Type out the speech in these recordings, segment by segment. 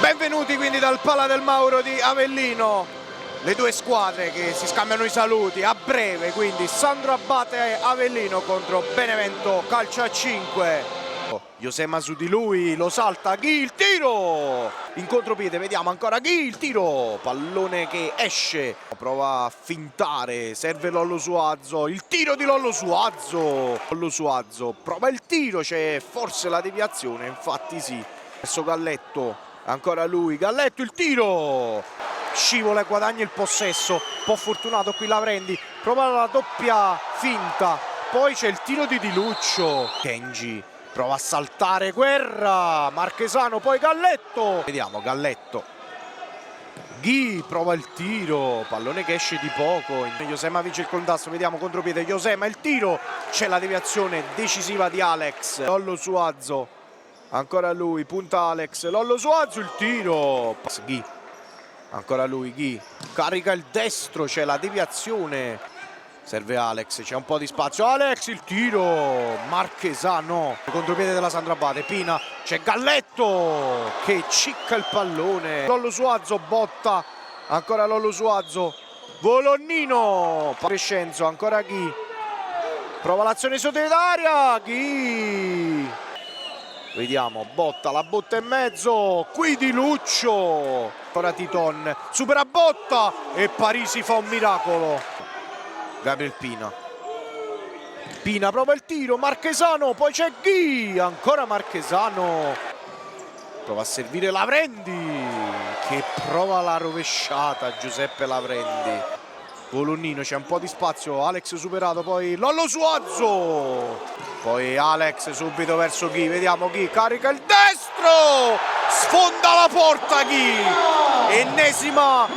Benvenuti quindi dal Pala del Mauro di Avellino, le due squadre che si scambiano i saluti a breve, quindi Sandro Abate Avellino contro Benevento Calcio a 5. Josema su di lui, lo salta, Ghi il tiro! In contropiede vediamo ancora Ghi il tiro, pallone che esce, prova a fintare, serve Lollo Suazo, il tiro di Lollo Suazo prova il tiro, c'è forse la deviazione, infatti sì, verso Galletto. Ancora lui, Galletto il tiro, scivola e guadagna il possesso, un po' fortunato qui Lavrendi, prova la doppia finta, poi c'è il tiro di Di Luccio, Kenji prova a saltare, Guerra, Marchesano, poi Galletto, vediamo Galletto, Ghi prova il tiro, pallone che esce di poco, Josema vince il contrasto, vediamo contropiede, Josema il tiro, c'è la deviazione decisiva di Alex, Lollo Suazo. Ancora lui, punta Alex, Lollo Suazo, il tiro, Ghi, ancora lui, Ghi, carica il destro, c'è la deviazione, serve Alex, c'è un po' di spazio, Alex, il tiro, Marchesano, contropiede della Sandro Abate, Pina, c'è Galletto che cicca il pallone, Lollo Suazo, botta, ancora Lollo Suazo, Volonnino, Crescenzo, ancora Ghi, prova l'azione solitaria, Ghi. Vediamo, botta, la botta in mezzo, qui Di Luccio, ancora Titon, supera botta e Parisi fa un miracolo. Gabriel Pina, Pina prova il tiro, Marchesano, poi c'è Ghi, ancora Marchesano, prova a servire Lavrendi, che prova la rovesciata Giuseppe Lavrendi. Volonnino, c'è un po' di spazio, Alex superato, poi Lollo Suazo, poi Alex subito verso Ghi, vediamo Ghi, carica il destro, sfonda la porta Ghi, ennesima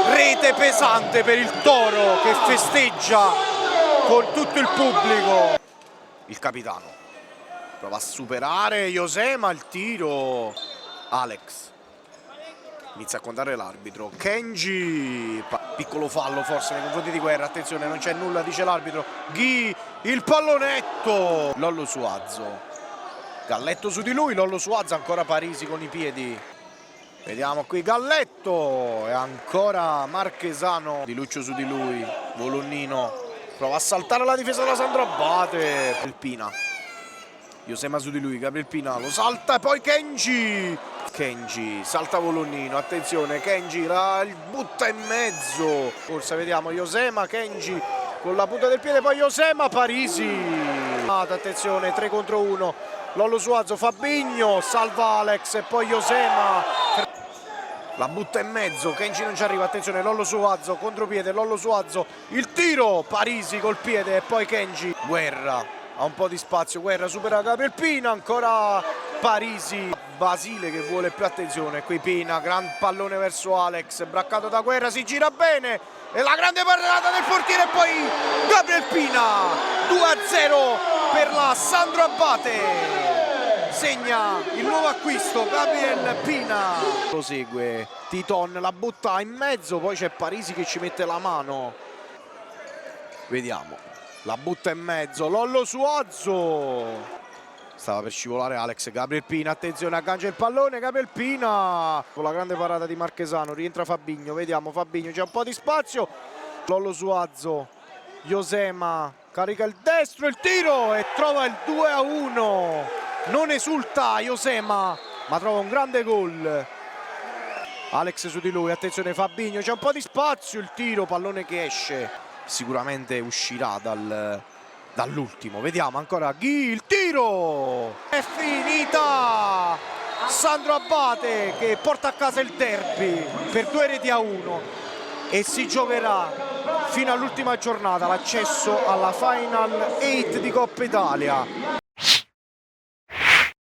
rete pesante per il Toro che festeggia con tutto il pubblico. Il capitano prova a superare Josema, il tiro, Alex. Inizia a contare l'arbitro, Kenji, piccolo fallo forse nei confronti di Guerra, attenzione non c'è nulla dice l'arbitro, Ghi, il pallonetto, Lollo Suazo, Galletto su di lui, Lollo Suazo, ancora Parisi con i piedi, vediamo qui Galletto e ancora Marchesano, Di Luccio su di lui, Volonnino, prova a saltare la difesa della Sandro Abate, il Pina, Josema su di lui, Gabriel Pina lo salta e poi Kenji, salta Volonnino, attenzione, Kenji la butta in mezzo, forse vediamo Josema, Kenji con la punta del piede, poi Josema, Parisi, attenzione, 3 contro 1, Lollo Suazo, Fabigno, salva Alex e poi Josema, la butta in mezzo, Kenji non ci arriva, attenzione, Lollo Suazo, contropiede, Lollo Suazo, il tiro, Parisi col piede e poi Kenji, Guerra. Ha un po' di spazio, Guerra supera Gabriel Pina, ancora Parisi, Basile che vuole più attenzione, qui Pina, gran pallone verso Alex, braccato da Guerra, si gira bene e la grande parata del portiere e poi Gabriel Pina, 2-0 per la Sandro Abate, segna il nuovo acquisto Gabriel Pina, prosegue Titon, la butta in mezzo, poi c'è Parisi che ci mette la mano, vediamo. La butta in mezzo, Lollo Suazo, stava per scivolare Alex, Gabriel Pina, attenzione, aggancia il pallone, Gabriel Pina, con la grande parata di Marchesano, rientra Fabigno, vediamo Fabigno, c'è un po' di spazio, Lollo Suazo, Josema, carica il destro, il tiro e trova il 2-1, non esulta Josema, ma trova un grande gol, Alex su di lui, attenzione Fabigno, c'è un po' di spazio, il tiro, pallone che esce. Sicuramente uscirà dall'ultimo, vediamo ancora Ghi, il tiro è finita, Sandro Abate che porta a casa il derby per 2-1 e si giocherà fino all'ultima giornata l'accesso alla Final 8 di Coppa Italia.